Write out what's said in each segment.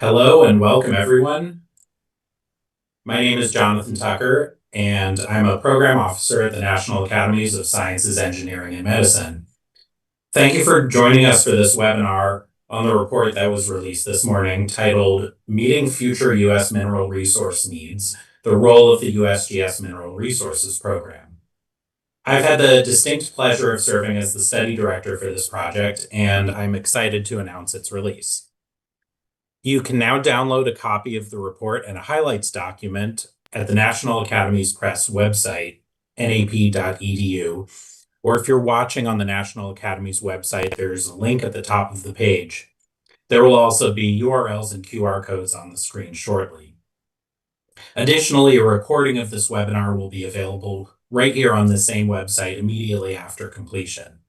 Hello and welcome, everyone. My name is Jonathan Tucker, and I'm a program officer at the National Academies of Sciences, Engineering, and Medicine. Thank you for joining us for this webinar on the report that was released this morning titled Meeting Future U.S. Mineral Resource Needs, the Role of the USGS Mineral Resources Program. I've had the distinct pleasure of serving as the study director for this project, and I'm excited to announce its release. You can now download a copy of the report and a highlights document at the National Academies Press website, nap.edu, or if you're watching on the National Academies website, there's a link at the top of the page. There will also be URLs and QR codes on the screen shortly. Additionally, a recording of this webinar will be available right here on the same website immediately after completion.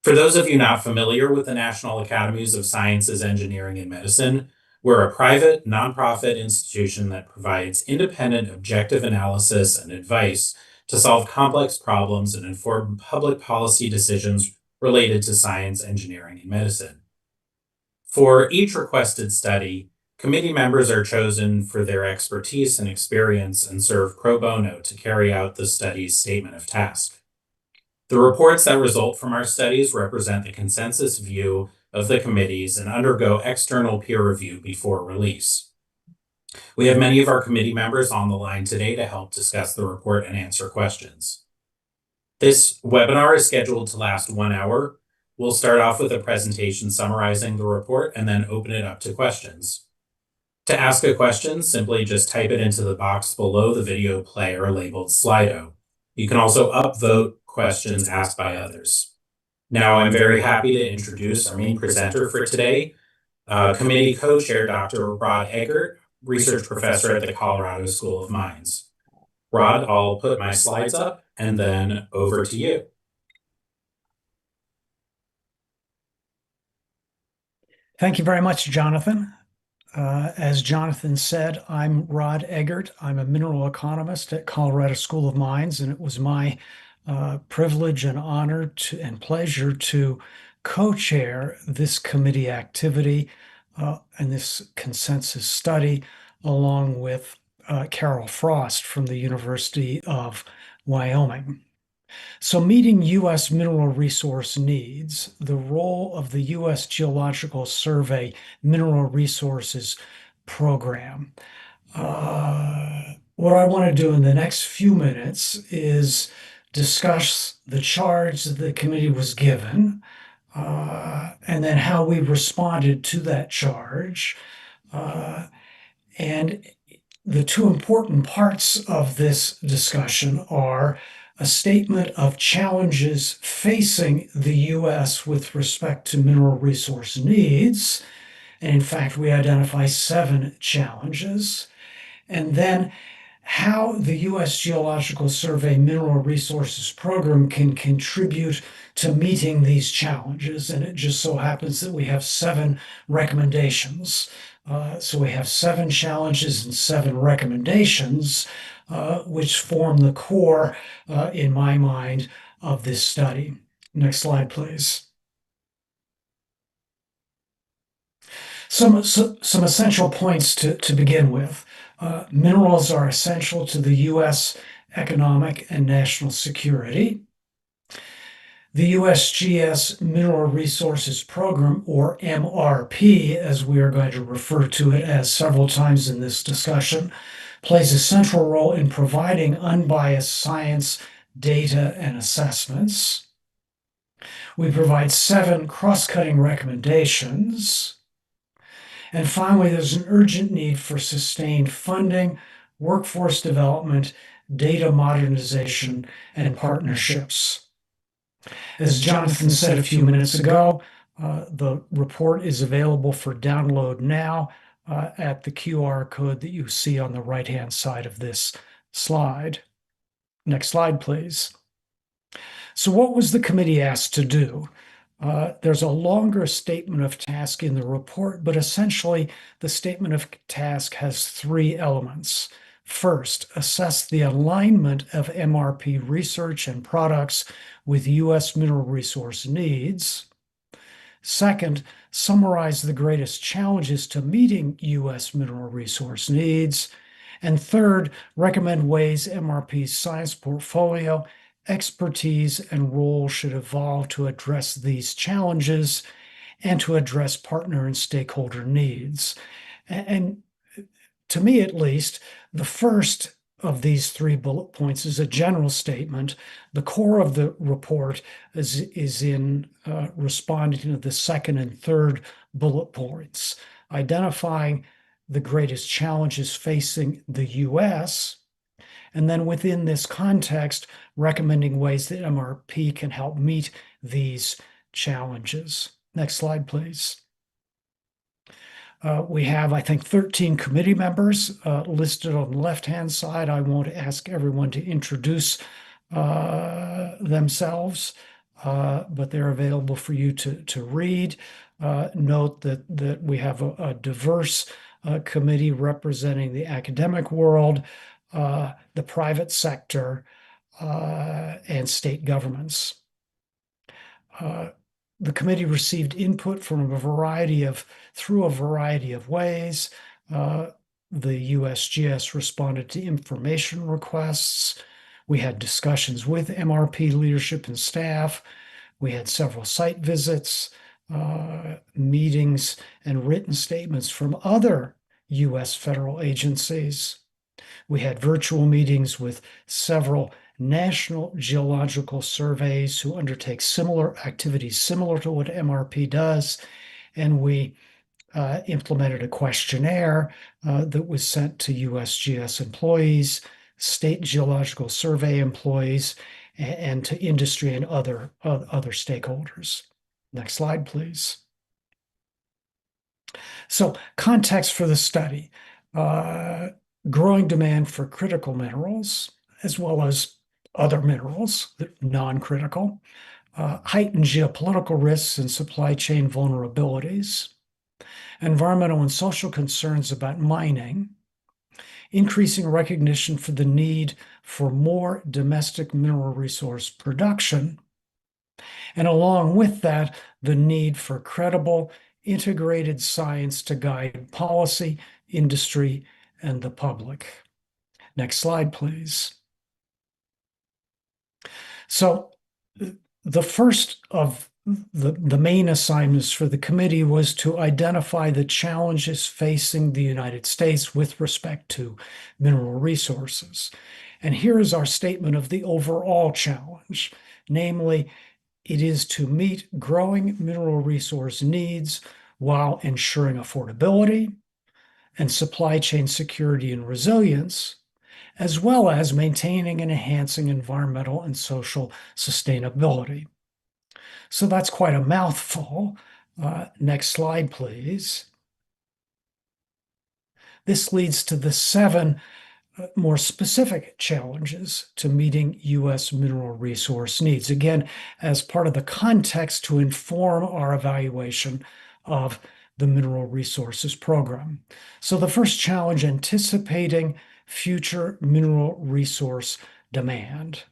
For those of you not familiar with the National Academies of Sciences, Engineering, and Medicine, we're a private, nonprofit institution that provides independent, objective analysis and advice to solve complex problems and inform public policy decisions related to science, engineering, and medicine. For each requested study, committee members are chosen for their expertise and experience and serve pro bono to carry out the study's statement of task. The reports that result from our studies represent the consensus view of the committees and undergo external peer review before release. We have many of our committee members on the line today to help discuss the report and answer questions. This webinar is scheduled to last 1 hour. We'll start off with a presentation summarizing the report and then open it up to questions. To ask a question, simply just type it into the box below the video player labeled Slido. You can also upvote questions asked by others. Now, I'm very happy to introduce our main presenter for today, committee co-chair Dr. Rod Eggert, research professor at the Colorado School of Mines. Rod, I'll put my slides up and then over to you. Thank you very much, Jonathan. As Jonathan said, I'm Rod Eggert. I'm a mineral economist at Colorado School of Mines, and it was my privilege and honor and pleasure to co-chair this committee activity and this consensus study, along with Carol Frost from the University of Wyoming. So meeting U.S. mineral resource needs, the role of the U.S. Geological Survey Mineral Resources Program. What I want to do in the next few minutes is discuss the charge that the committee was given, and then how we responded to that charge. And the two important parts of this discussion are a statement of challenges facing the U.S. with respect to mineral resource needs. And in fact, we identify 7 challenges. And then how the U.S. Geological Survey Mineral Resources Program can contribute to meeting these challenges. And it just so happens that we have 7 recommendations. So we have 7 challenges and 7 recommendations, which form the core, in my mind, of this study. Next slide, please. Some essential points to begin with. Minerals are essential to the U.S. economic and national security. The USGS Mineral Resources Program, or MRP, as we are going to refer to it as several times in this discussion, plays a central role in providing unbiased science, data, and assessments. We provide 7 cross-cutting recommendations. And finally, there's an urgent need for sustained funding, workforce development, data modernization, and partnerships. As Jonathan said a few minutes ago, the report is available for download now at the QR code that you see on the right-hand side of this slide. Next slide, please. So what was the committee asked to do? There's a longer statement of task in the report, but essentially the statement of task has 3 elements. First, assess the alignment of MRP research and products with U.S. mineral resource needs. Second, summarize the greatest challenges to meeting U.S. mineral resource needs. And third, recommend ways MRP's science portfolio, expertise, and role should evolve to address these challenges and to address partner and stakeholder needs. And to me, at least, the first of these three bullet points is a general statement. The core of the report is in responding to the second and third bullet points, identifying the greatest challenges facing the U.S., and then within this context, recommending ways that MRP can help meet these challenges. Next slide, please. We have, I think, 13 committee members listed on the left-hand side. I won't ask everyone to introduce themselves, but they're available for you to read. Note that we have a diverse committee representing the academic world, the private sector, and state governments. The committee received input through a variety of ways. The USGS responded to information requests. We had discussions with MRP leadership and staff. We had several site visits, meetings, and written statements from other U.S. federal agencies. We had virtual meetings with several National Geological surveys who undertake similar activities similar to what MRP does, and we implemented a questionnaire that was sent to USGS employees, state geological survey employees, and to industry and other stakeholders. Next slide, please. So, context for the study. Growing demand for critical minerals, as well as other minerals, non-critical, heightened geopolitical risks and supply chain vulnerabilities, environmental and social concerns about mining, increasing recognition for the need for more domestic mineral resource production, and along with that, the need for credible, integrated science to guide policy, industry, and the public. Next slide, please. So the first of the main assignments for the committee was to identify the challenges facing the United States with respect to mineral resources. And here is our statement of the overall challenge, namely, it is to meet growing mineral resource needs while ensuring affordability and supply chain security and resilience, as well as maintaining and enhancing environmental and social sustainability. So that's quite a mouthful. Next slide, please. This leads to the 7 more specific challenges to meeting U.S. mineral resource needs, again, as part of the context to inform our evaluation of the Mineral Resources Program. So the first challenge, anticipating future mineral resource demand.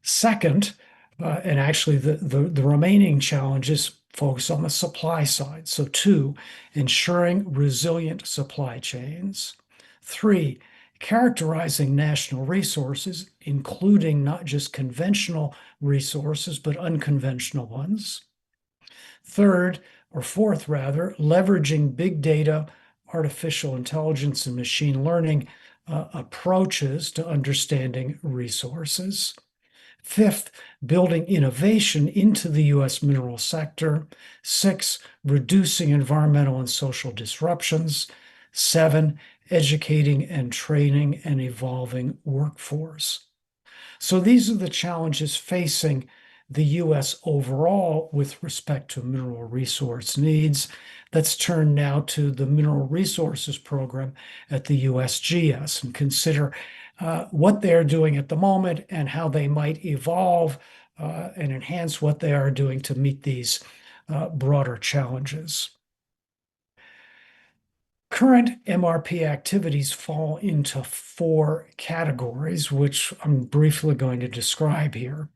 Second, and actually the remaining challenges focus on the supply side. So 2, ensuring resilient supply chains. 3, characterizing national resources, including not just conventional resources, but unconventional ones. Third, or fourth rather, leveraging big data, artificial intelligence, and machine learning approaches to understanding resources. Fifth, building innovation into the U.S. mineral sector. 6, reducing environmental and social disruptions. 7, educating and training an evolving workforce. So these are the challenges facing the U.S. overall with respect to mineral resource needs. Let's turn now to the Mineral Resources Program at the USGS and consider what they're doing at the moment and how they might evolve and enhance what they are doing to meet these broader challenges. Current MRP activities fall into 4 categories, which I'm briefly going to describe here.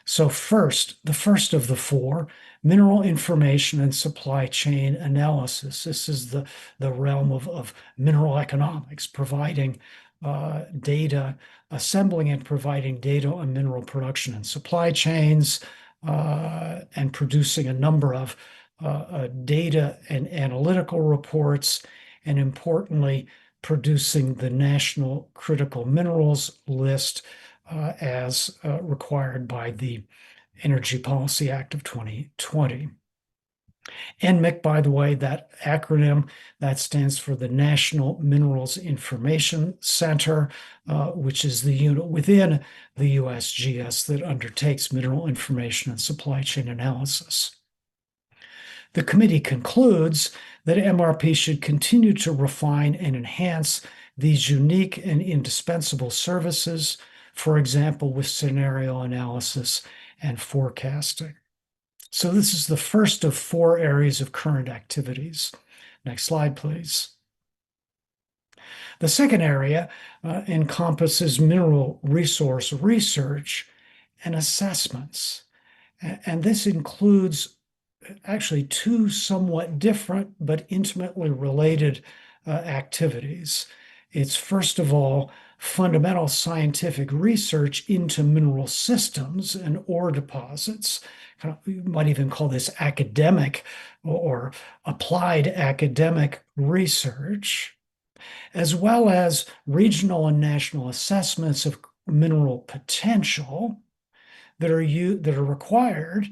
So the first of the four, mineral information and supply chain analysis. This is the realm of mineral economics, providing data, assembling and providing data on mineral production and supply chains, and producing a number of data and analytical reports, and importantly, producing the National Critical Minerals List as required by the Energy Policy Act of 2020. NMIC, by the way, that acronym, that stands for the National Minerals Information Center, which is the unit within the USGS that undertakes mineral information and supply chain analysis. The committee concludes that MRP should continue to refine and enhance these unique and indispensable services, for example, with scenario analysis and forecasting. So this is the first of four areas of current activities. Next slide, please. The second area encompasses mineral resource research and assessments. And this includes actually two somewhat different but intimately related activities. It's first of all fundamental scientific research into mineral systems and ore deposits. You might even call this academic or applied academic research, as well as regional and national assessments of mineral potential that are required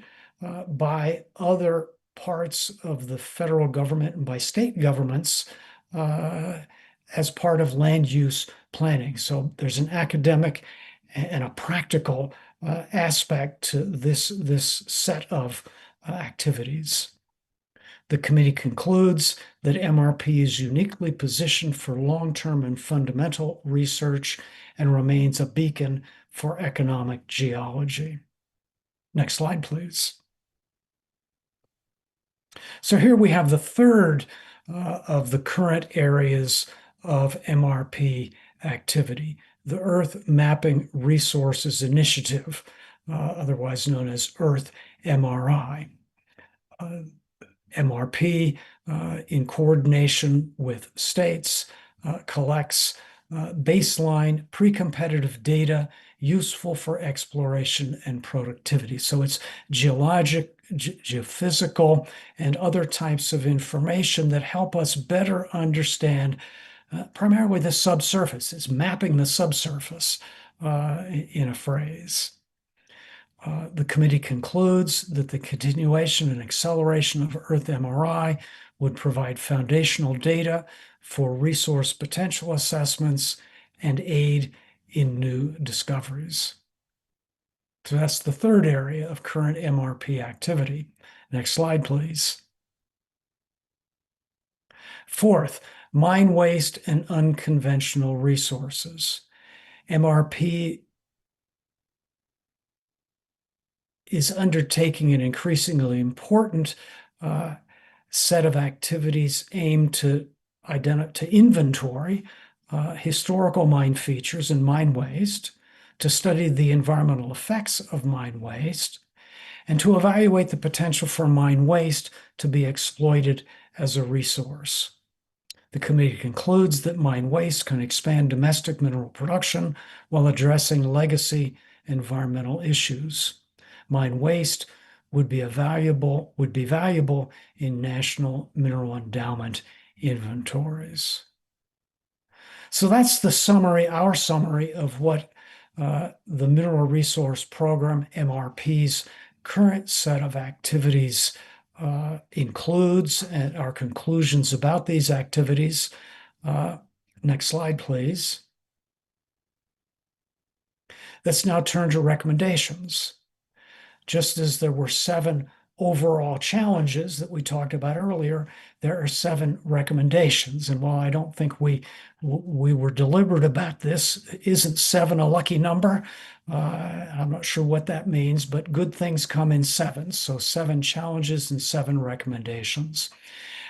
by other parts of the federal government and by state governments as part of land use planning. So there's an academic and a practical aspect to this set of activities. The committee concludes that MRP is uniquely positioned for long-term and fundamental research and remains a beacon for economic geology. Next slide, please. So here we have the third of the current areas of MRP activity, the Earth Mapping Resources Initiative, otherwise known as Earth MRI. MRP, in coordination with states, collects baseline pre-competitive data useful for exploration and productivity. So it's geologic, geophysical, and other types of information that help us better understand primarily the subsurface. It's mapping the subsurface in a phrase. The committee concludes that the continuation and acceleration of Earth MRI would provide foundational data for resource potential assessments and aid in new discoveries. So that's the third area of current MRP activity. Next slide, please. Fourth, mine waste and unconventional resources. MRP is undertaking an increasingly important set of activities aimed to inventory historical mine features and mine waste, to study the environmental effects of mine waste, and to evaluate the potential for mine waste to be exploited as a resource. The committee concludes that mine waste can expand domestic mineral production while addressing legacy environmental issues. Mine waste would be valuable in national mineral endowment inventories. So that's the summary, our summary of what the Mineral Resource Program, MRP's current set of activities includes, and our conclusions about these activities. Next slide, please. Let's now turn to recommendations. Just as there were 7 overall challenges that we talked about earlier, there are 7 recommendations. And while I don't think we were deliberate about this, isn't 7 a lucky number? I'm not sure what that means, but good things come in 7. So 7 challenges and 7 recommendations.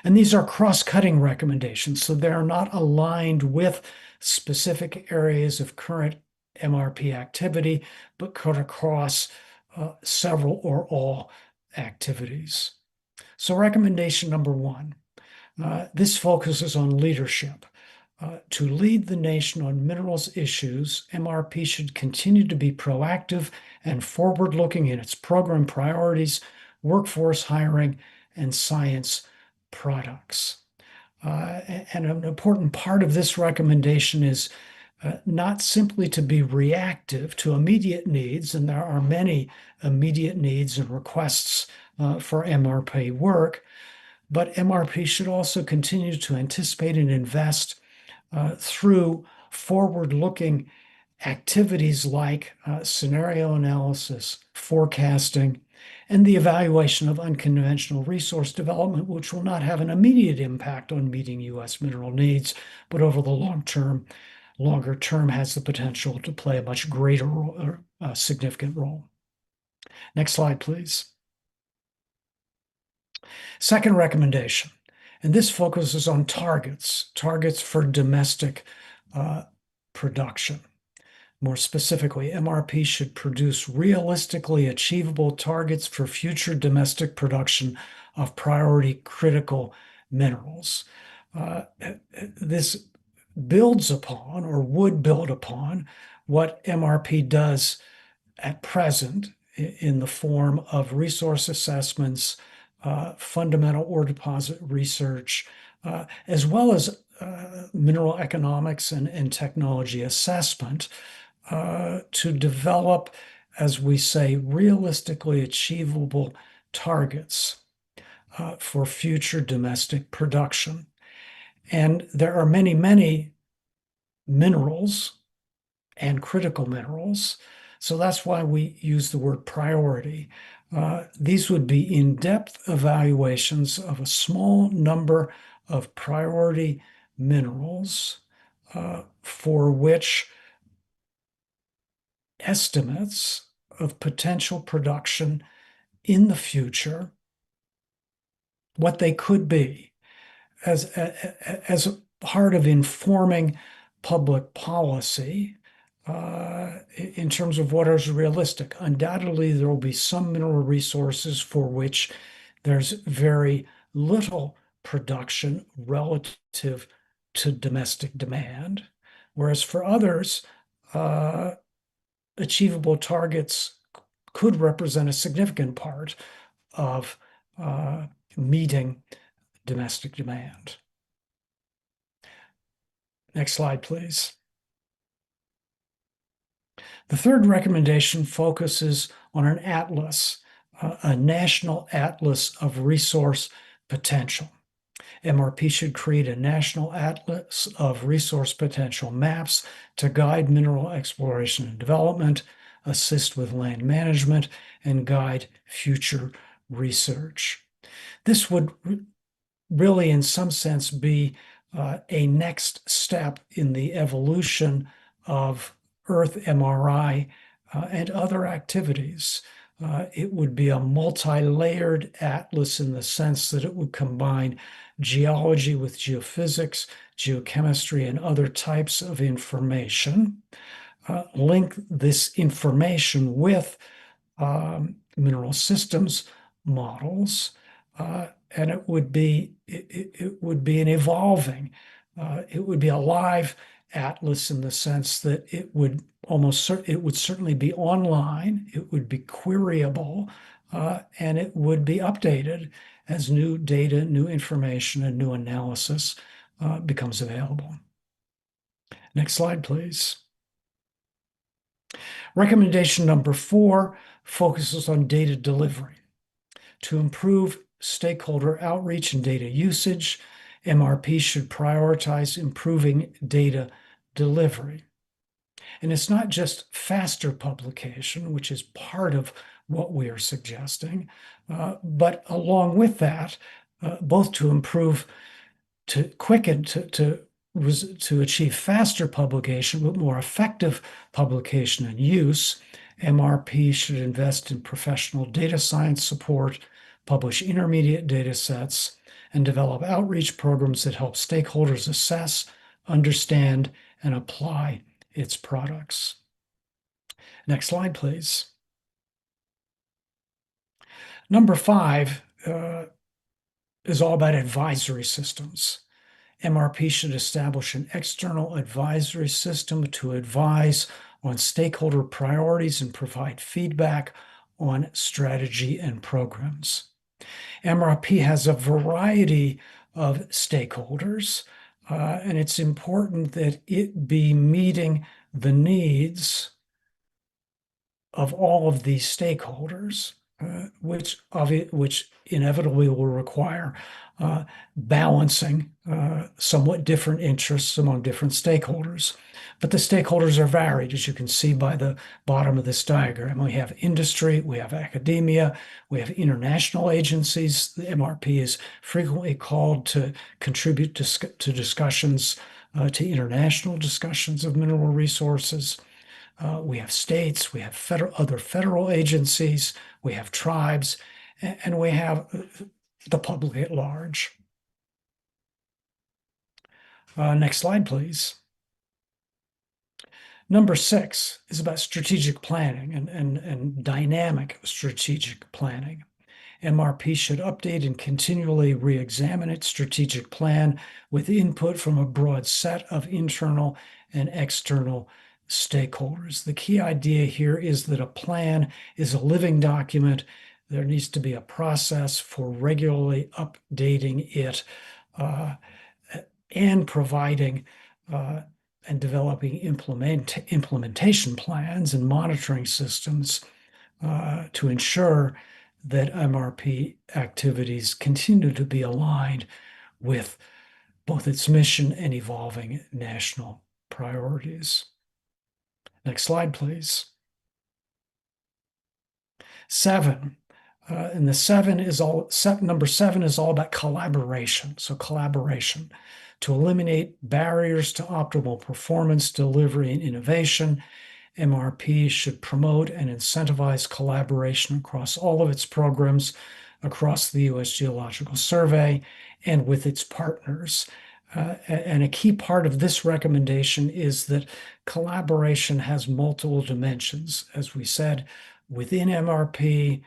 And these are cross-cutting recommendations, so they're not aligned with specific areas of current MRP activity, but cut across several or all activities. So recommendation number one, this focuses on leadership. To lead the nation on minerals issues, MRP should continue to be proactive and forward-looking in its program priorities, workforce hiring, and science products. And an important part of this recommendation is not simply to be reactive to immediate needs, and there are many immediate needs and requests for MRP work, but MRP should also continue to anticipate and invest through forward-looking activities like scenario analysis, forecasting, and the evaluation of unconventional resource development, which will not have an immediate impact on meeting U.S. mineral needs, but over the longer term has the potential to play a much greater role, or significant role. Next slide, please. Second recommendation, and this focuses on targets for domestic production. More specifically, MRP should produce realistically achievable targets for future domestic production of priority critical minerals. This builds upon, or would build upon, what MRP does at present in the form of resource assessments, fundamental ore deposit research, as well as mineral economics and technology assessment, to develop, as we say, realistically achievable targets for future domestic production. And there are many, many minerals and critical minerals. So that's why we use the word priority. These would be in-depth evaluations of a small number of priority minerals for which estimates of potential production in the future, what they could be, as a part of informing public policy in terms of what is realistic. Undoubtedly, there will be some mineral resources for which there's very little production relative to domestic demand, whereas for others, achievable targets could represent a significant part of meeting domestic demand. Next slide, please. The third recommendation focuses on an atlas, a national atlas of resource potential. MRP should create a national atlas of resource potential maps to guide mineral exploration and development, assist with land management, and guide future research. This would really, in some sense, be a next step in the evolution of Earth MRI and other activities. It would be a multi-layered atlas in the sense that it would combine geology with geophysics, geochemistry, and other types of information, link this information with mineral systems models, and it would be an evolving, it would be a live atlas in the sense that it would certainly be online, it would be queryable, and it would be updated as new data, new information, and new analysis becomes available. Next slide, please. Recommendation number 4 focuses on data delivery. To improve stakeholder outreach and data usage, MRP should prioritize improving data delivery. And it's not just faster publication, which is part of what we are suggesting, but along with that, both to improve, to quicken, to achieve faster publication, but more effective publication and use, MRP should invest in professional data science support, publish intermediate data sets, and develop outreach programs that help stakeholders assess, understand, and apply its products. Next slide, please. Number five is all about advisory systems. MRP should establish an external advisory system to advise on stakeholder priorities and provide feedback on strategy and programs. MRP has a variety of stakeholders, and it's important that it be meeting the needs of all of these stakeholders, which inevitably will require balancing somewhat different interests among different stakeholders. But the stakeholders are varied, as you can see by the bottom of this diagram. We have industry, we have academia, we have international agencies. The MRP is frequently called to contribute to discussions, to international discussions of mineral resources. We have states, we have other federal agencies, we have tribes, and we have the public at large. Next slide, please. Number 6 is about strategic planning and dynamic strategic planning. MRP should update and continually re-examine its strategic plan with input from a broad set of internal and external stakeholders. The key idea here is that a plan is a living document. There needs to be a process for regularly updating it and providing and developing implementation plans and monitoring systems to ensure that MRP activities continue to be aligned with both its mission and evolving national priorities. Next slide, please. 7. And number 7 is all about collaboration. So collaboration to eliminate barriers to optimal performance, delivery, and innovation. MRP should promote and incentivize collaboration across all of its programs, across the U.S. Geological Survey, and with its partners. And a key part of this recommendation is that collaboration has multiple dimensions. As we said, within MRP,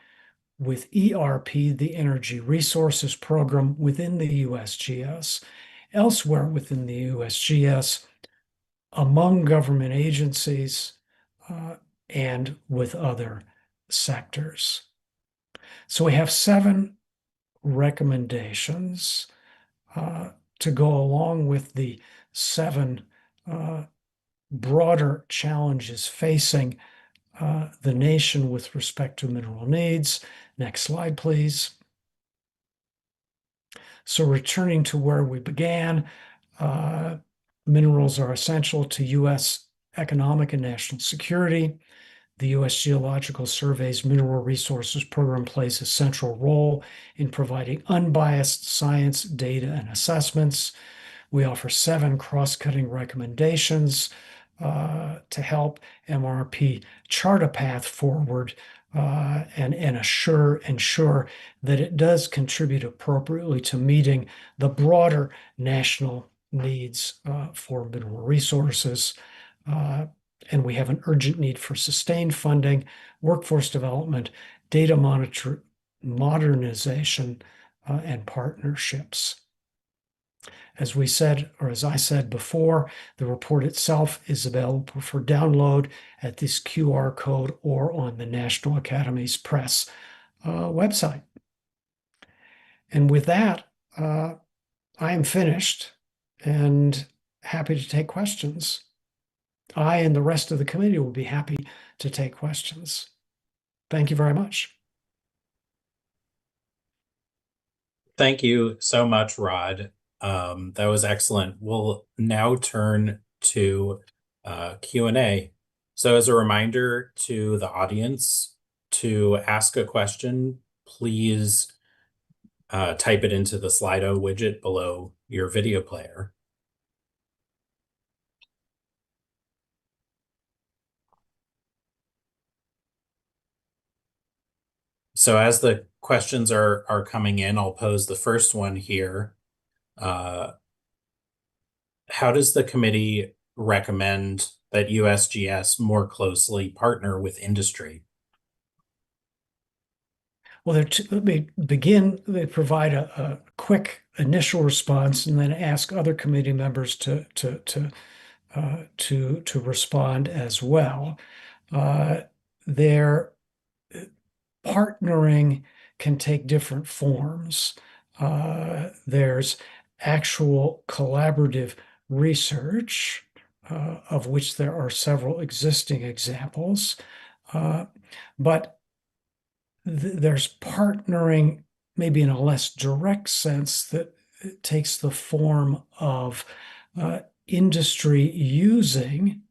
with ERP, the Energy Resources Program, within the USGS, elsewhere within the USGS, among government agencies, and with other sectors. So we have 7 recommendations to go along with the 7 broader challenges facing the nation with respect to mineral needs. Next slide, please. So returning to where we began, minerals are essential to U.S. economic and national security. The U.S. Geological Survey's Mineral Resources Program plays a central role in providing unbiased science, data, and assessments. We offer 7 cross-cutting recommendations to help MRP chart a path forward and ensure that it does contribute appropriately to meeting the broader national needs for mineral resources. And we have an urgent need for sustained funding, workforce development, data modernization, and partnerships. As we said, or as I said before, the report itself is available for download at this QR code or on the National Academies Press website. And with that, I am finished and happy to take questions. I and the rest of the committee will be happy to take questions. Thank you very much. Thank you so much, Rod. That was excellent. We'll now turn to Q&A. So as a reminder to the audience, to ask a question, please type it into the Slido widget below your video player. So as the questions are coming in, I'll pose the first one here. How does the committee recommend that USGS more closely partner with industry? Well, let me begin. They provide a quick initial response and then ask other committee members to respond as well. Their partnering can take different forms. There's actual collaborative research, of which there are several existing examples. But there's partnering maybe in a less direct sense that it takes the form of industry using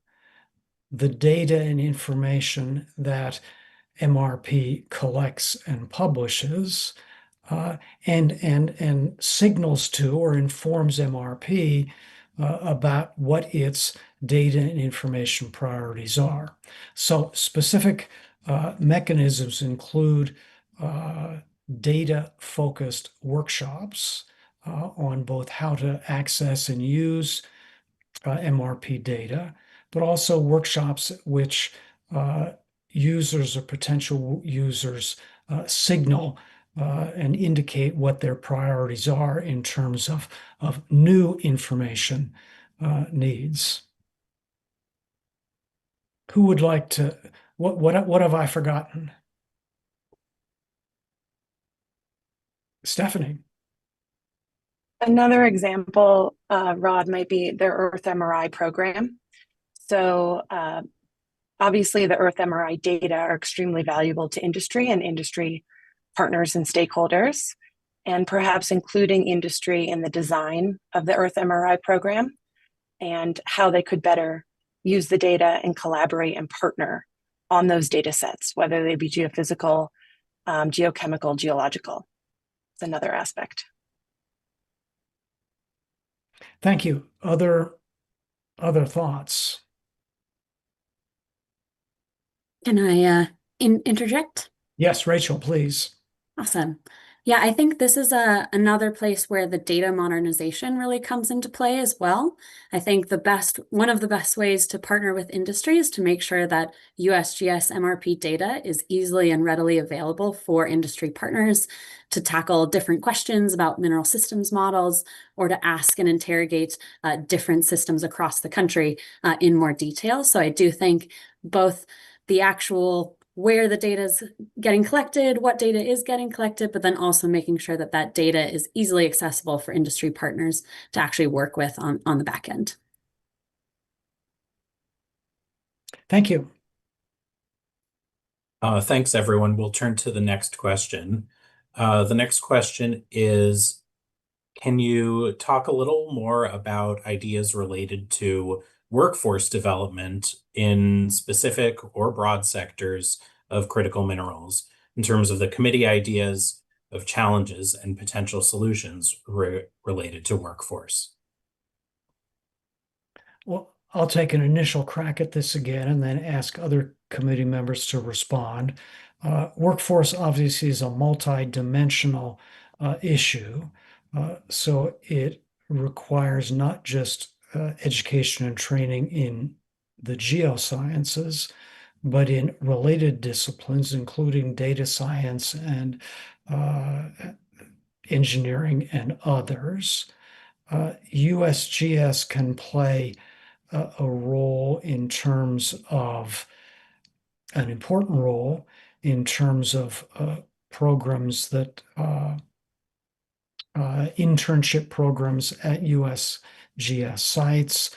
the data and information that MRP collects and publishes, and signals to or informs MRP about what its data and information priorities are. So specific mechanisms include data-focused workshops on both how to access and use MRP data, but also workshops which users or potential users signal and indicate what their priorities are in terms of new information needs. Who would like to, what have I forgotten? Stephanie. Another example, Rod, might be the Earth MRI program. So obviously the Earth MRI data are extremely valuable to industry and industry partners and stakeholders, and perhaps including industry in the design of the Earth MRI program and how they could better use the data and collaborate and partner on those data sets, whether they be geophysical, geochemical, geological. It's another aspect. Thank you. Other thoughts? Can I interject? Yes, Rachel, please. Awesome. Yeah, I think this is another place where the data modernization really comes into play as well. I think one of the best ways to partner with industry is to make sure that USGS MRP data is easily and readily available for industry partners to tackle different questions about mineral systems models or to ask and interrogate different systems across the country in more detail. So I do think both the actual where the data is getting collected, what data is getting collected, but then also making sure that that data is easily accessible for industry partners to actually work with on the back end. Thank you. Thanks, everyone. We'll turn to the next question. The next question is, can you talk a little more about ideas related to workforce development in specific or broad sectors of critical minerals in terms of the committee ideas of challenges and potential solutions related to workforce? Well, I'll take an initial crack at this again and then ask other committee members to respond. Workforce obviously is a multi-dimensional issue, so it requires not just education and training in the geosciences, but in related disciplines, including data science and engineering and others. USGS can play a role in terms of an important role in terms of programs that internship programs at USGS sites,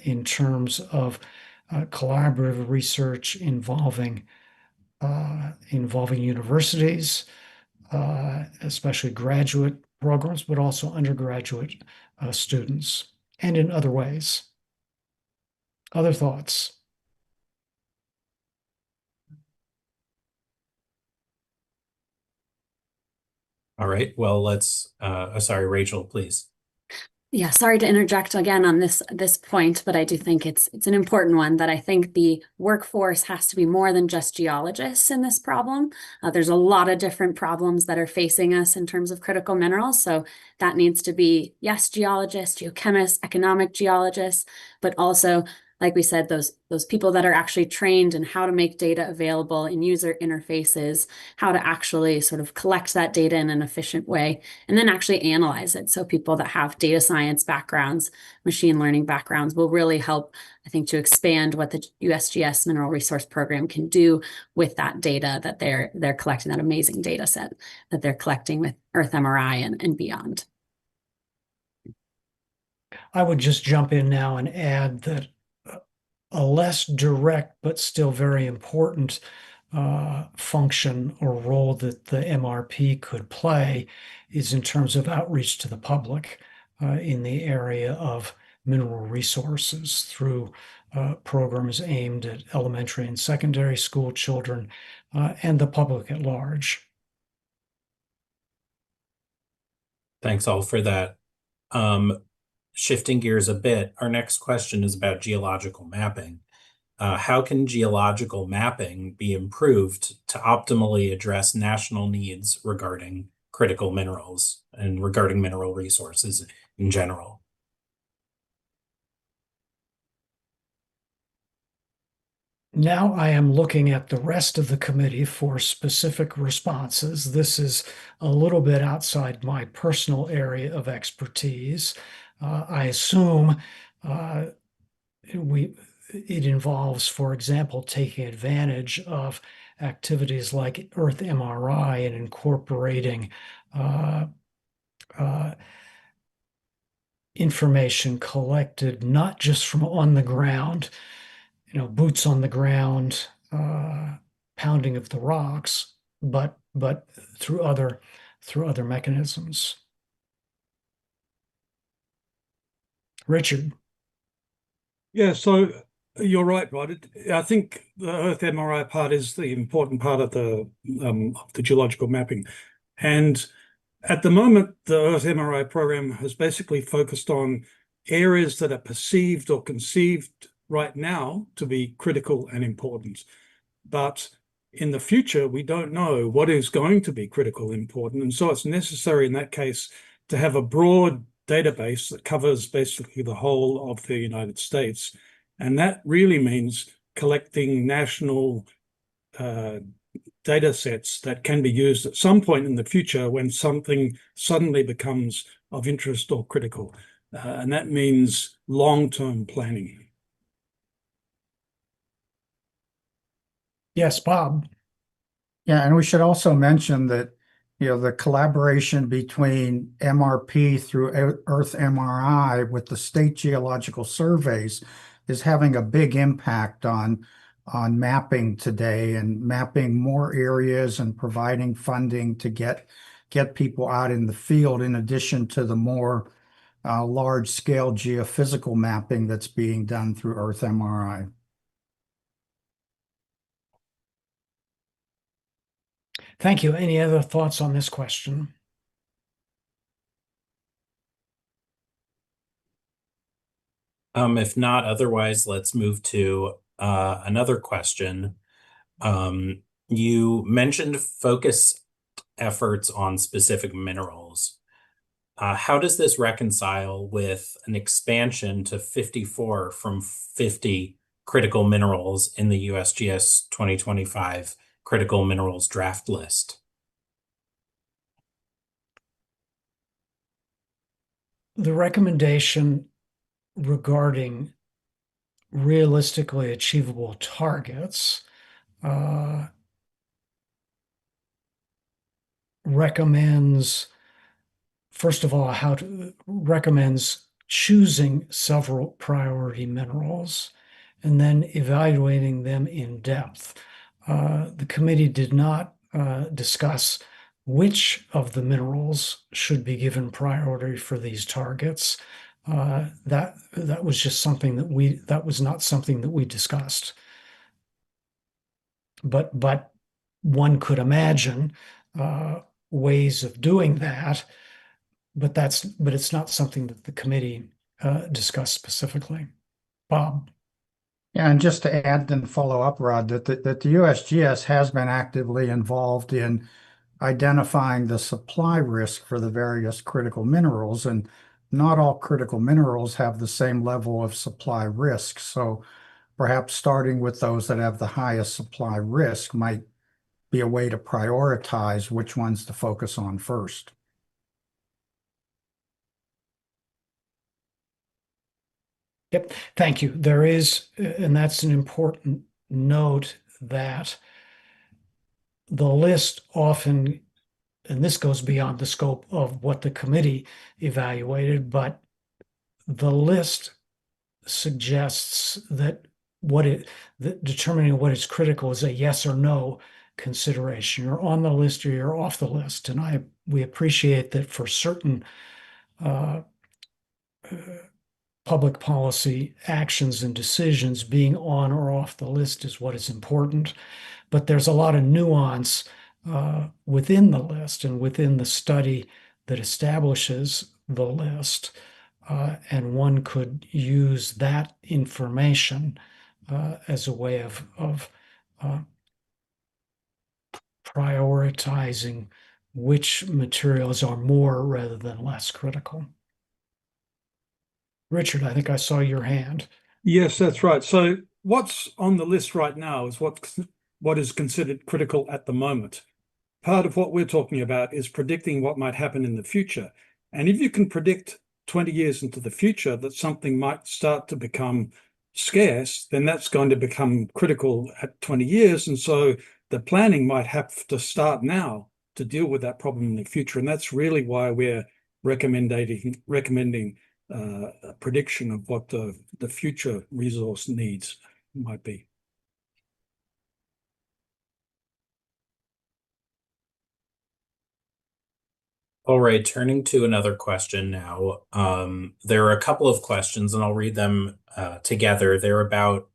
in terms of collaborative research involving universities, especially graduate programs, but also undergraduate students, and in other ways. Other thoughts? All right. Well, let's, sorry, Rachel, please. Yeah, sorry to interject again on this point, but I do think it's an important one that I think the workforce has to be more than just geologists in this problem. There's a lot of different problems that are facing us in terms of critical minerals. So that needs to be, yes, geologists, geochemists, economic geologists, but also like we said, those people that are actually trained in how to make data available in user interfaces, how to actually sort of collect that data in an efficient way, and then actually analyze it. So people that have data science backgrounds, machine learning backgrounds will really help, I think, to expand what the USGS Mineral Resource Program can do with that data that they're collecting, that amazing data set that they're collecting with Earth MRI and beyond. I would just jump in now and add that a less direct but still very important function or role that the MRP could play is in terms of outreach to the public in the area of mineral resources through programs aimed at elementary and secondary school children and the public at large. Thanks all for that. Shifting gears a bit, our next question is about geological mapping. How can geological mapping be improved to optimally address national needs regarding critical minerals and regarding mineral resources in general? Now I am looking at the rest of the committee for specific responses. This is a little bit outside my personal area of expertise. I assume it involves, for example, taking advantage of activities like Earth MRI and incorporating information collected not just from on the ground, boots on the ground, pounding of the rocks, but through other mechanisms. Richard. Yeah, so you're right, Rod. I think the Earth MRI part is the important part of the geological mapping. And at the moment, the Earth MRI program has basically focused on areas that are perceived or conceived right now to be critical and important. But in the future, we don't know what is going to be critical and important. And so it's necessary in that case to have a broad database that covers basically the whole of the United States. And that really means collecting national data sets that can be used at some point in the future when something suddenly becomes of interest or critical. And that means long-term planning. Yes, Bob. Yeah, and we should also mention that, the collaboration between MRP through Earth MRI with the state geological surveys is having a big impact on mapping today and mapping more areas and providing funding to get people out in the field in addition to the more large-scale geophysical mapping that's being done through Earth MRI. Thank you. Any other thoughts on this question? If not, otherwise, let's move to another question. You mentioned focus efforts on specific minerals. How does this reconcile with an expansion to 54 from 50 critical minerals in the USGS 2025 critical minerals draft list? The recommendation regarding realistically achievable targets recommends, first of all, recommends choosing several priority minerals and then evaluating them in depth. The committee did not discuss which of the minerals should be given priority for these targets. That was just something that was not something that we discussed. But one could imagine ways of doing that, but it's not something that the committee discussed specifically. Bob. Yeah, and just to add and follow up, Rod, that the USGS has been actively involved in identifying the supply risk for the various critical minerals, and not all critical minerals have the same level of supply risk. So perhaps starting with those that have the highest supply risk might be a way to prioritize which ones to focus on first. Yep, thank you. There is, and that's an important note, that the list often, and this goes beyond the scope of what the committee evaluated, but the list suggests that that determining what is critical is a yes or no consideration. You're on the list or you're off the list. And we appreciate that for certain uh, public policy actions and decisions, being on or off the list is what is important. But there's a lot of nuance within the list and within the study that establishes the list. And one could use that information as a way of prioritizing which materials are more rather than less critical. Richard, I think I saw your hand. Yes, that's right. So what's on the list right now is what is considered critical at the moment. Part of what we're talking about is predicting what might happen in the future. And if you can predict 20 years into the future that something might start to become scarce, then that's going to become critical at 20 years. And so the planning might have to start now to deal with that problem in the future. And that's really why we're recommending a prediction of what the future resource needs might be. All right, turning to another question now. There are a couple of questions, and I'll read them together. They're about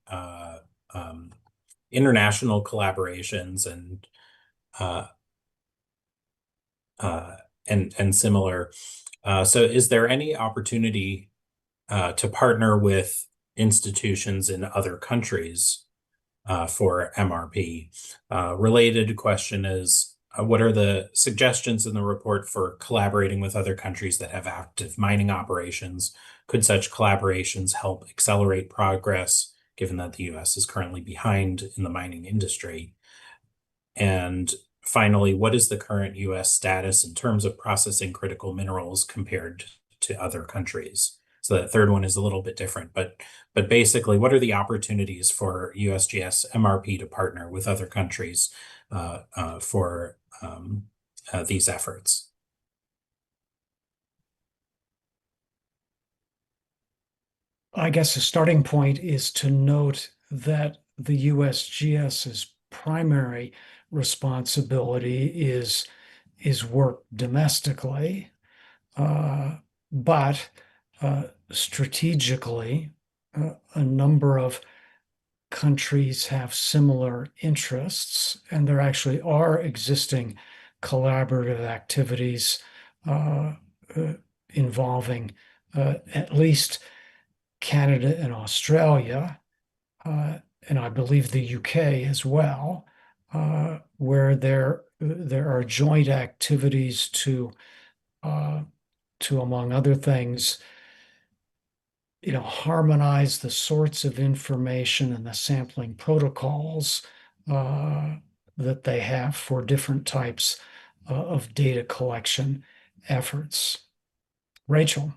international collaborations and similar. So, is there any opportunity to partner with institutions in other countries for MRP? Related question is, what are the suggestions in the report for collaborating with other countries that have active mining operations? Could such collaborations help accelerate progress, given that the U.S. is currently behind in the mining industry? And finally, what is the current U.S. status in terms of processing critical minerals compared to other countries? So that third one is a little bit different, but basically, what are the opportunities for USGS MRP to partner with other countries for these efforts? I guess a starting point is to note that the USGS's primary responsibility is work domestically, but strategically, a number of countries have similar interests, and there actually are existing collaborative activities involving at least Canada and Australia, and I believe the UK as well, where there are joint activities to among other things, harmonize the sorts of information and the sampling protocols that they have for different types of data collection efforts. Rachel.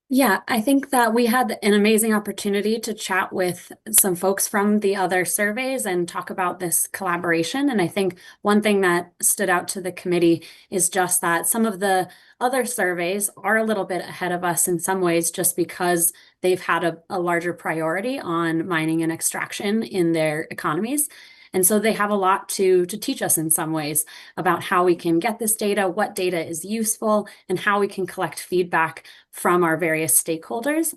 Yeah, I think that we had an amazing opportunity to chat with some folks from the other surveys and talk about this collaboration. And I think one thing that stood out to the committee is just that some of the other surveys are a little bit ahead of us in some ways, just because they've had a larger priority on mining and extraction in their economies. And so they have a lot to teach us in some ways about how we can get this data, what data is useful, and how we can collect feedback from our various stakeholders.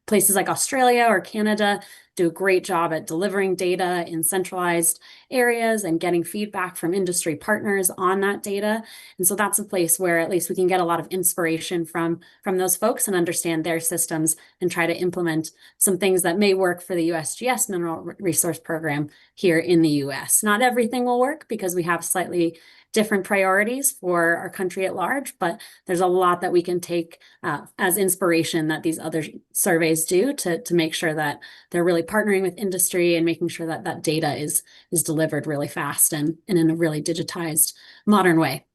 Places like Australia or Canada do a great job at delivering data in centralized areas and getting feedback from industry partners on that data. And so that's a place where at least we can get a lot of inspiration from those folks and understand their systems and try to implement some things that may work for the USGS Mineral Resource Program here in the US. Not everything will work because we have slightly different priorities for our country at large, but there's a lot that we can take as inspiration that these other surveys do to make sure that they're really partnering with industry and making sure that that data is delivered really fast and in a really digitized, modern way.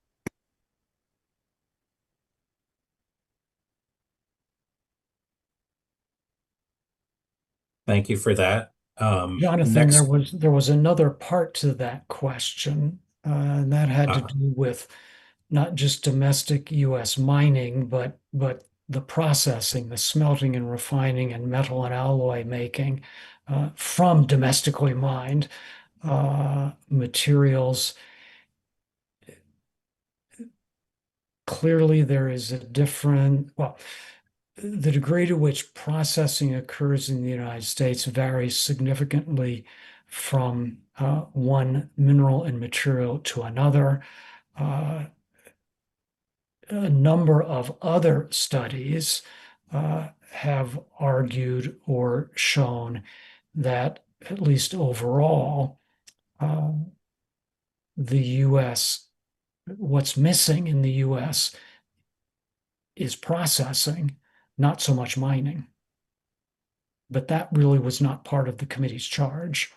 Thank you for that. Jonathan, Next, there was another part to that question, and that had to do with not just domestic U.S. mining, but the processing, the smelting and refining and metal and alloy making from domestically mined materials. Clearly, there is a different, well, the degree to which processing occurs in the United States varies significantly from one mineral and material to another. A number of other studies have argued or shown that, at least overall, the U.S., what's missing in the U.S. is processing, not so much mining. But that really was not part of the committee's charge.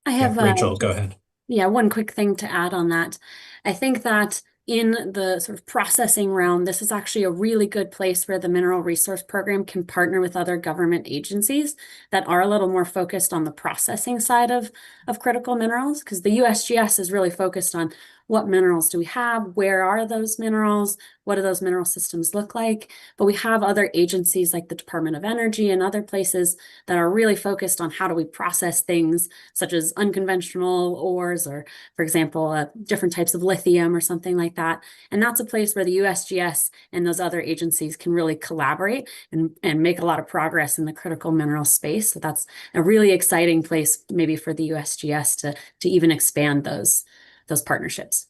I have Rachel, go ahead. Yeah, one quick thing to add on that. I think that in the sort of processing realm, this is actually a really good place where the Mineral Resource Program can partner with other government agencies that are a little more focused on the processing side of critical minerals, because the USGS is really focused on what minerals do we have, where are those minerals, what do those mineral systems look like? But we have other agencies like the Department of Energy and other places that are really focused on how do we process things such as unconventional ores or, for example, different types of lithium or something like that. And that's a place where the USGS and those other agencies can really collaborate and make a lot of progress in the critical mineral space. So that's a really exciting place maybe for the USGS to even expand those partnerships.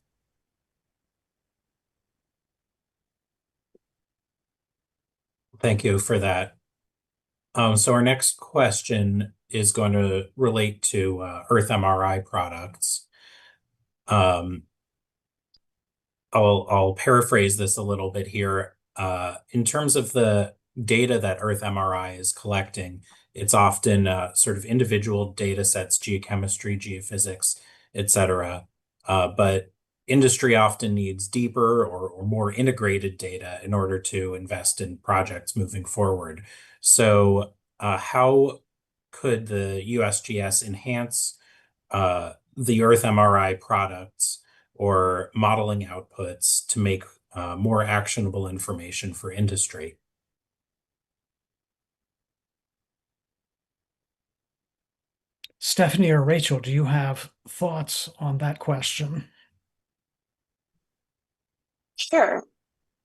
Thank you for that. So our next question is going to relate to Earth MRI products. I'll paraphrase this a little bit here. In terms of the data that Earth MRI is collecting, it's often sort of individual data sets, geochemistry, geophysics, etc. But industry often needs deeper or more integrated data in order to invest in projects moving forward. So how could the USGS enhance the Earth MRI products or modeling outputs to make more actionable information for industry? Stephanie or Rachel, do you have thoughts on that question? Sure.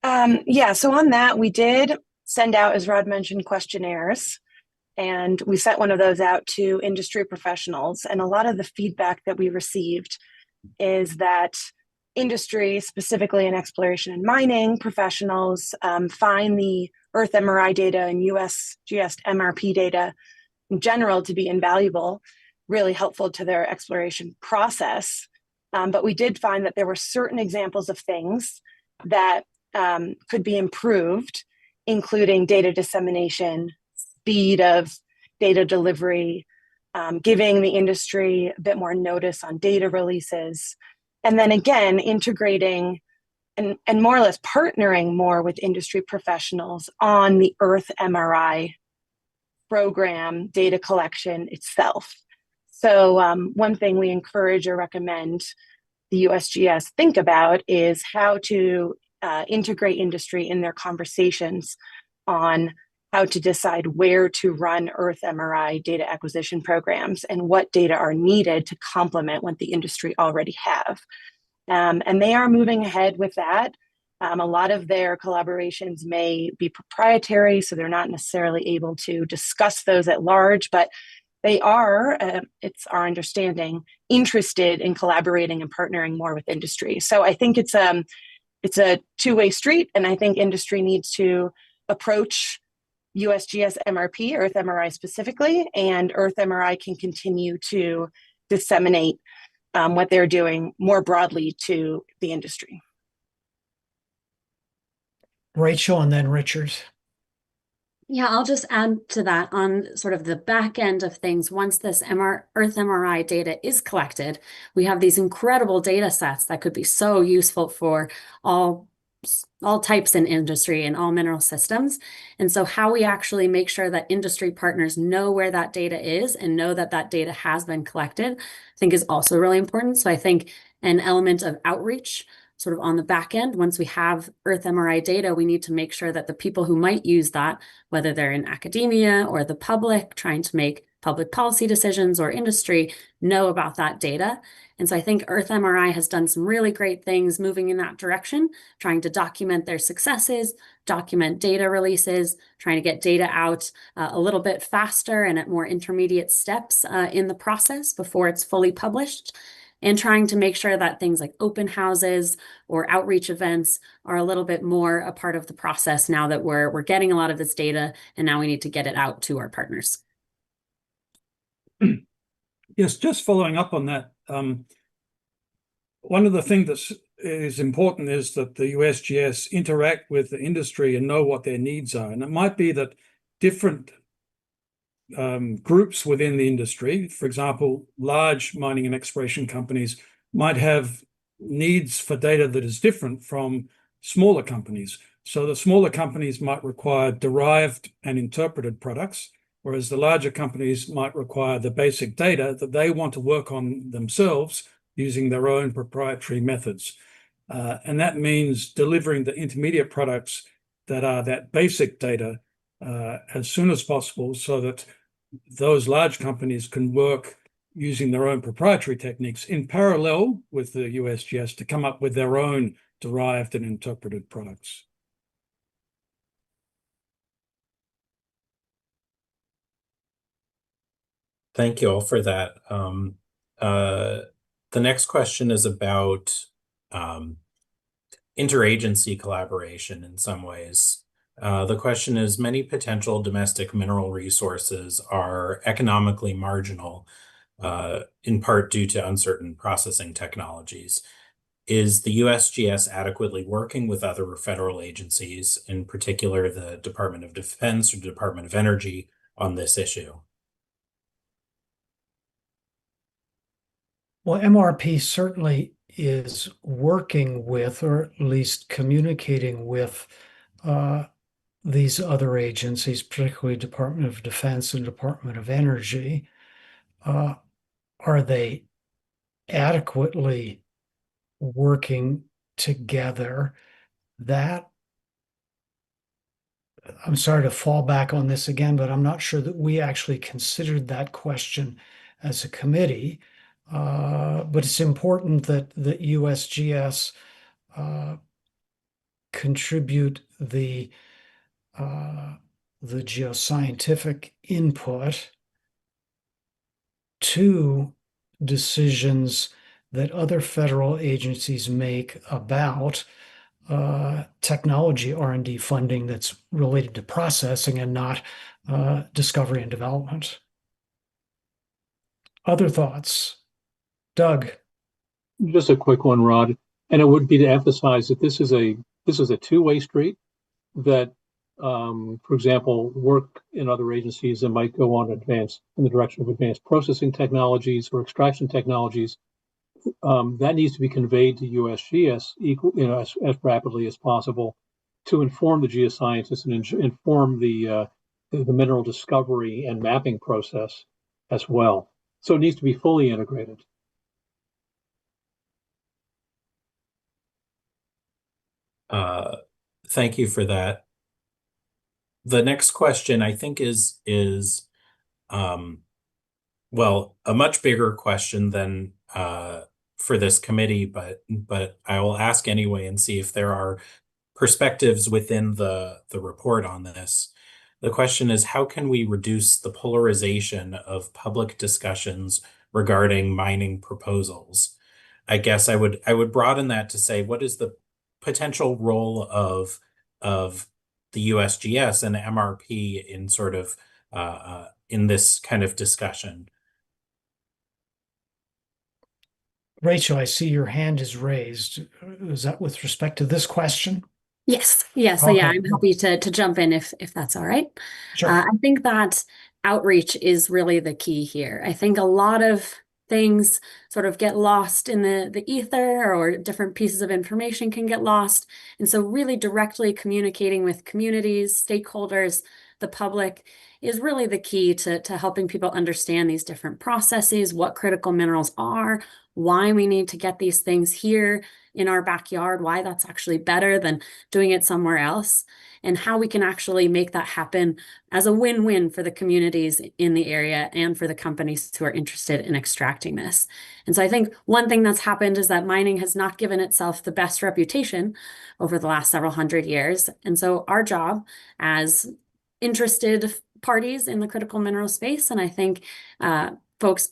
Yeah, so on that, we did send out, as Rod mentioned, questionnaires, and we sent one of those out to industry professionals. And a lot of the feedback that we received is that industry, specifically in exploration and mining professionals, find the Earth MRI data and USGS MRP data in general to be invaluable, really helpful to their exploration process. But we did find that there were certain examples of things that could be improved, including data dissemination, speed of data delivery, giving the industry a bit more notice on data releases, and then again, integrating and more or less partnering more with industry professionals on the Earth MRI program data collection itself. So one thing we encourage or recommend the USGS think about is how to integrate industry in their conversations on how to decide where to run Earth MRI data acquisition programs and what data are needed to complement what the industry already have. And they are moving ahead with that. A lot of their collaborations may be proprietary, so they're not necessarily able to discuss those at large, but they are, it's our understanding, interested in collaborating and partnering more with industry. So I think it's a two-way street, and I think industry needs to approach USGS MRP, Earth MRI specifically, and Earth MRI can continue to disseminate what they're doing more broadly to the industry. Rachel and then Richard. Yeah, I'll just add to that on sort of the back end of things. Once this Earth MRI data is collected, we have these incredible data sets that could be so useful for all types in industry and all mineral systems. And so how we actually make sure that industry partners know where that data is and know that that data has been collected, I think is also really important. So I think an element of outreach sort of on the back end, once we have Earth MRI data, we need to make sure that the people who might use that, whether they're in academia or the public trying to make public policy decisions or industry, know about that data. And so I think Earth MRI has done some really great things moving in that direction, trying to document their successes, document data releases, trying to get data out a little bit faster and at more intermediate steps in the process before it's fully published, and trying to make sure that things like open houses or outreach events are a little bit more a part of the process now that we're getting a lot of this data, and now we need to get it out to our partners. Yes, just following up on that, one of the things that is important is that the USGS interact with the industry and know what their needs are. And it might be that different groups within the industry, for example, large mining and exploration companies might have needs for data that is different from smaller companies. So the smaller companies might require derived and interpreted products, whereas the larger companies might require the basic data that they want to work on themselves using their own proprietary methods. And that means delivering the intermediate products that are that basic data as soon as possible, so that those large companies can work using their own proprietary techniques in parallel with the USGS to come up with their own derived and interpreted products. Thank you all for that. The next question is about interagency collaboration in some ways. The question is, many potential domestic mineral resources are economically marginal, in part due to uncertain processing technologies. Is the USGS adequately working with other federal agencies, in particular the Department of Defense or Department of Energy, on this issue? Well, MRP certainly is working with, or at least communicating with, these other agencies, particularly Department of Defense and Department of Energy. Are they adequately working together? That, I'm sorry to fall back on this again, but I'm not sure that we actually considered that question as a committee. But it's important that USGS contribute the geoscientific input to decisions that other federal agencies make about technology R&D funding that's related to processing and not discovery and development. Other thoughts? Doug? Just a quick one, Rod, and it would be to emphasize that this is a two-way street. That, for example, work in other agencies that might go on in the direction of advanced processing technologies or extraction technologies, that needs to be conveyed to USGS as rapidly as possible to inform the geoscientists and inform the mineral discovery and mapping process as well. So it needs to be fully integrated. Thank you for that. The next question, I think, is well, a much bigger question than for this committee, but I will ask anyway and see if there are perspectives within the report on this. The question is, how can we reduce the polarization of public discussions regarding mining proposals? I guess I would broaden that to say, what is the potential role of the USGS and MRP in sort of in this kind of discussion? Rachel, I see your hand is raised. Is that with respect to this question? Yes, yes. So yeah, Okay, I'm happy to jump in if that's all right. sure. I think that outreach is really the key here. I think a lot of things sort of get lost in the ether, or different pieces of information can get lost. And so really directly communicating with communities, stakeholders, the public is really the key to helping people understand these different processes, what critical minerals are, why we need to get these things here in our backyard, why that's actually better than doing it somewhere else, and how we can actually make that happen as a win-win for the communities in the area and for the companies who are interested in extracting this. And so I think one thing that's happened is that mining has not given itself the best reputation over the last several hundred years. And so our job as interested parties in the critical mineral space, and I think folks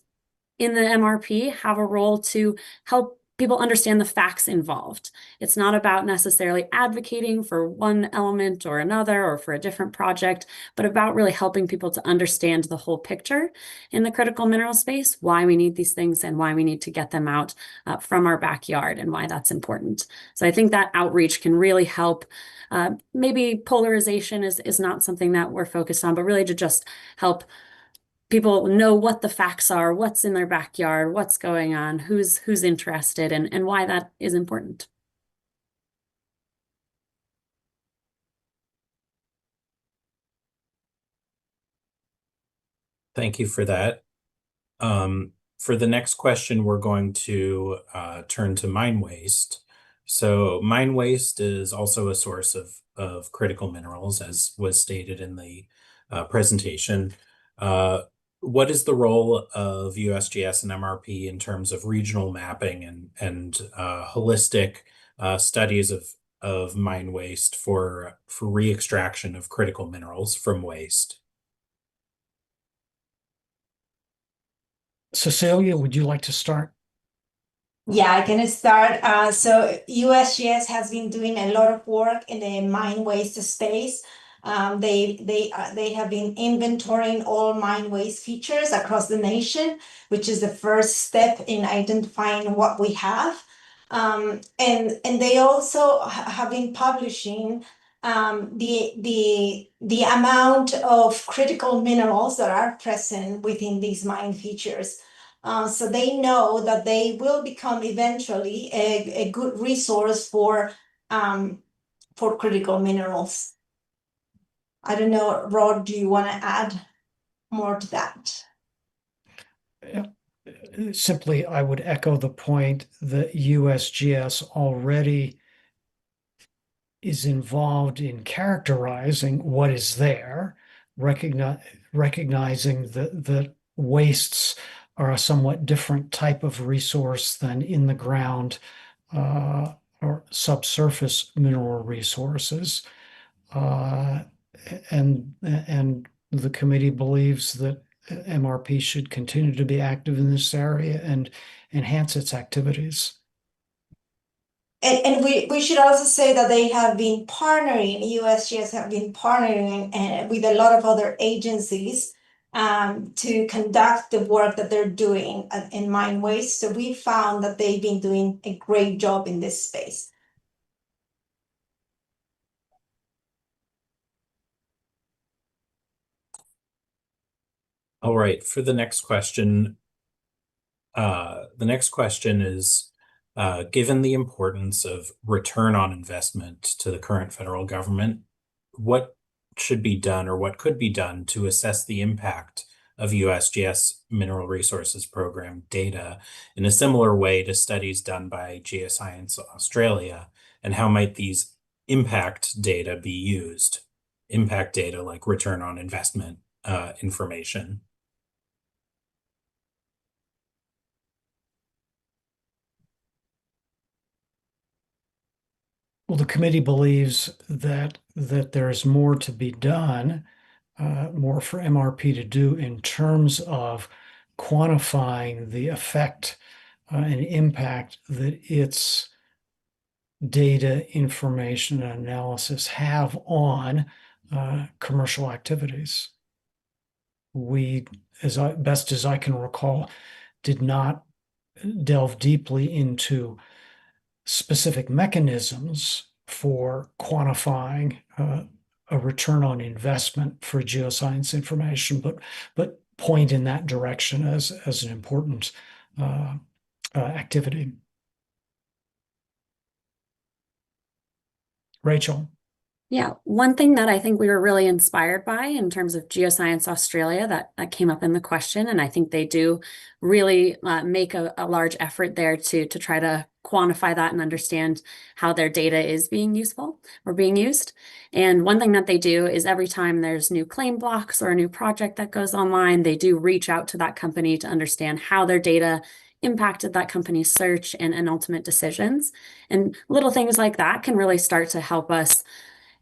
in the MRP have a role to help people understand the facts involved. It's not about necessarily advocating for one element or another or for a different project, but about really helping people to understand the whole picture in the critical mineral space, why we need these things and why we need to get them out from our backyard and why that's important. So I think that outreach can really help. Maybe polarization is not something that we're focused on, but really to just help people know what the facts are, what's in their backyard, what's going on, who's interested, and why that is important. Thank you for that. For the next question, we're going to turn to mine waste. So mine waste is also a source of critical minerals, as was stated in the presentation. What is the role of USGS and MRP in terms of regional mapping and holistic studies of mine waste for re-extraction of critical minerals from waste? Cecilia, would you like to start? Yeah, I can start. So USGS has been doing a lot of work in the mine waste space. They have been inventorying all mine waste features across the nation, which is the first step in identifying what we have. And they also have been publishing the amount of critical minerals that are present within these mine features. So they know that they will become eventually a good resource for critical minerals. I don't know, Rod, do you want to add more to that? Simply, I would echo the point that USGS already is involved in characterizing what is there, recognizing that wastes are a somewhat different type of resource than in the ground or subsurface mineral resources. And the committee believes that MRP should continue to be active in this area and enhance its activities. And we should also say that they have been partnering, USGS have been partnering with a lot of other agencies to conduct the work that they're doing in mine waste. So we found that they've been doing a great job in this space. All right, for the next question, is, given the importance of return on investment to the current federal government, what should be done or what could be done to assess the impact of USGS Mineral Resources Program data in a similar way to studies done by Geoscience Australia? And how might these impact data be used? Impact data like return on investment information. Well, the committee believes that there is more to be done, more for MRP to do in terms of quantifying the effect and impact that its data, information, and analysis have on commercial activities. We, best as I can recall, did not delve deeply into specific mechanisms for quantifying a return on investment for geoscience information, but point in that direction as an important activity. Rachel. Yeah, one thing that I think we were really inspired by in terms of Geoscience Australia that came up in the question, and I think they do really make a large effort there to try to quantify that and understand how their data is being useful or being used. And one thing that they do is every time there's new claim blocks or a new project that goes online, they do reach out to that company to understand how their data impacted that company's search and ultimate decisions. And little things like that can really start to help us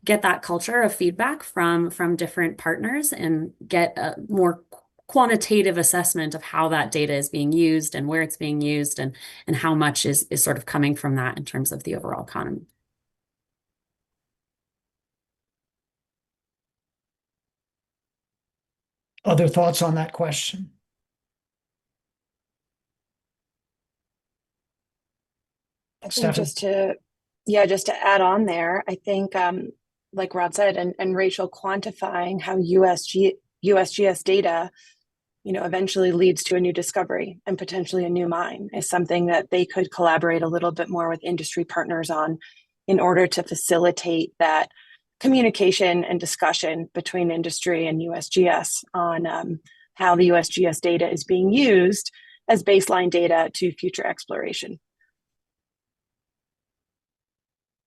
get that culture of feedback from different partners and get a more quantitative assessment of how that data is being used and where it's being used and how much is sort of coming from that in terms of the overall economy. Other thoughts on that question? I think Stefan? just to add on there, I think like Rod said, and Rachel, quantifying how USGS data, eventually leads to a new discovery and potentially a new mine is something that they could collaborate a little bit more with industry partners on in order to facilitate that communication and discussion between industry and USGS on how the USGS data is being used as baseline data to future exploration.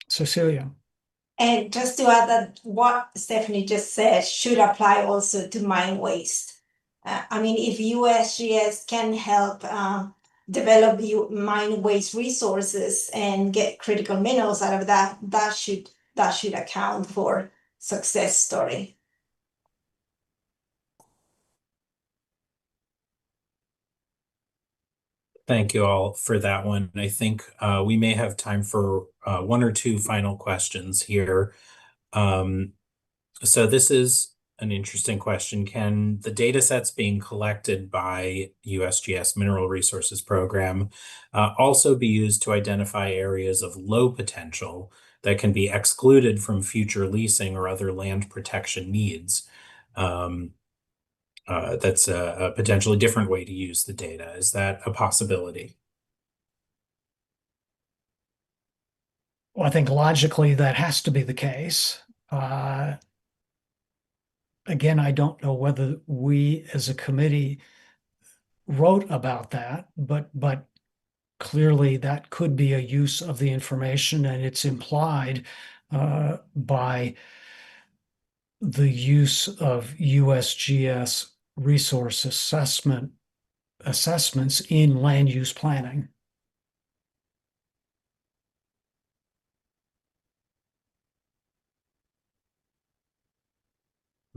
Cecilia. And just to add that what Stephanie just said should apply also to mine waste. I mean, if USGS can help develop mine waste resources and get critical minerals out of that, that should account for success story. Thank you all for that one. I think we may have time for one or two final questions here. So this is an interesting question. Can the data sets being collected by USGS Mineral Resources Program also be used to identify areas of low potential that can be excluded from future leasing or other land protection needs? That's a potentially different way to use the data. Is that a possibility? Well, I think logically that has to be the case. Again, I don't know whether we as a committee wrote about that, but clearly that could be a use of the information, and it's implied by the use of USGS resource assessments in land use planning.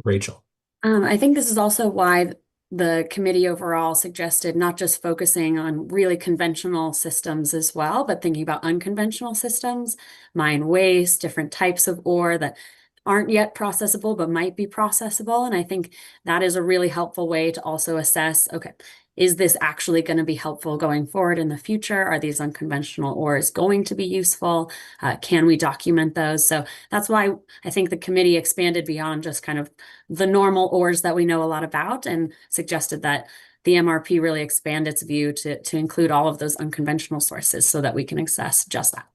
Rachel. I think this is also why the committee overall suggested not just focusing on really conventional systems as well, but thinking about unconventional systems, mine waste, different types of ore that aren't yet processable but might be processable. And I think that is a really helpful way to also assess, okay, is this actually going to be helpful going forward in the future? Are these unconventional ores going to be useful? Can we document those? So that's why I think the committee expanded beyond just kind of the normal ores that we know a lot about and suggested that the MRP really expand its view to include all of those unconventional sources so that we can assess just that.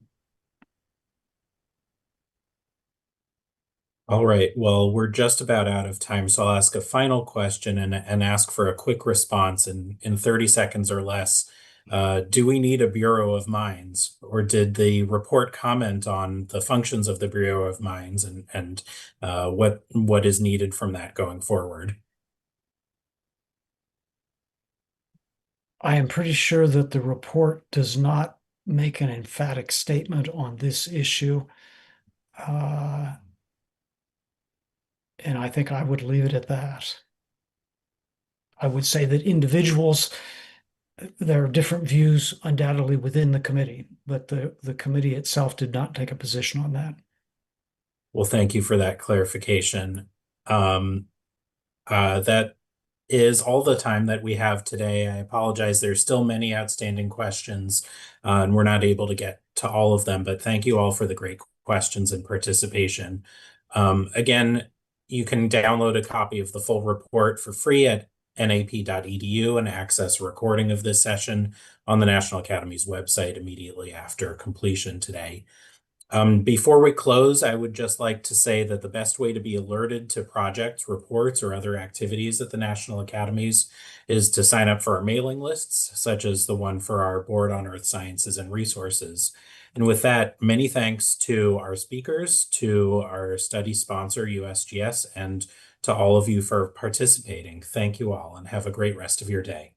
All right. Well, we're just about out of time, so I'll ask a final question and ask for a quick response in 30 seconds or less. Do we need a Bureau of Mines, or did the report comment on the functions of the Bureau of Mines and what is needed from that going forward? I am pretty sure that the report does not make an emphatic statement on this issue. And I think I would leave it at that. I would say that individuals there are different views undoubtedly within the committee, but the committee itself did not take a position on that. Well, thank you for that clarification. That is all the time that we have today. I apologize. There's still many outstanding questions, and we're not able to get to all of them, but thank you all for the great questions and participation. Again, you can download a copy of the full report for free at nap.edu and access a recording of this session on the National Academies website immediately after completion today. Before we close, I would just like to say that the best way to be alerted to projects, reports, or other activities at the National Academies is to sign up for our mailing lists, such as the one for our Board on Earth Sciences and Resources. And with that, many thanks to our speakers, to our study sponsor, USGS, and to all of you for participating. Thank you all, and have a great rest of your day.